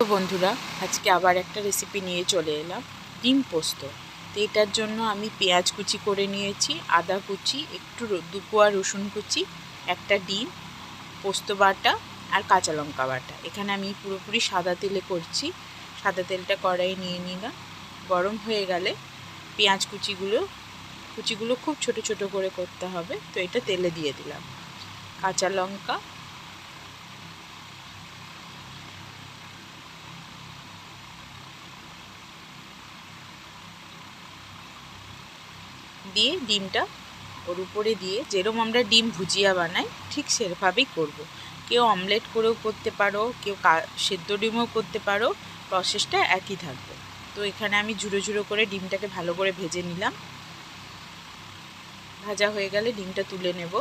তো বন্ধুরা, আজকে আবার একটা রেসিপি নিয়ে চলে এলাম, ডিম পোস্ত। তো এটার জন্য আমি পেঁয়াজ কুচি করে নিয়েছি, আদা কুচি, একটু দু কোয়া রসুন কুচি, একটা ডিম, পোস্ত বাটা আর কাঁচা লঙ্কা বাটা। এখানে আমি পুরোপুরি সাদা তেলে করছি। সাদা তেলটা কড়াইয়ে নিয়ে নিলাম। গরম হয়ে গেলে পেঁয়াজ কুচিগুলো খুব ছোট ছোট করে করতে হবে। তো এটা তেলে দিয়ে দিলাম। কাঁচা লঙ্কা, দিয়ে ডিমটা ওর উপরে দিয়ে, যেরকম আমরা ডিম ভুজিয়া বানাই ঠিক সেভাবেই করব। কেউ অমলেট করেও করতে পারো, কেউ সেদ্ধ ডিমও করতে পারো, প্রসেসটা একই থাকবে। তো এখানে আমি ঝুড়ো ঝুড়ো করে ডিমটাকে ভালো করে ভেজে নিলাম। ভাজা হয়ে গেলে ডিমটা তুলে নেব।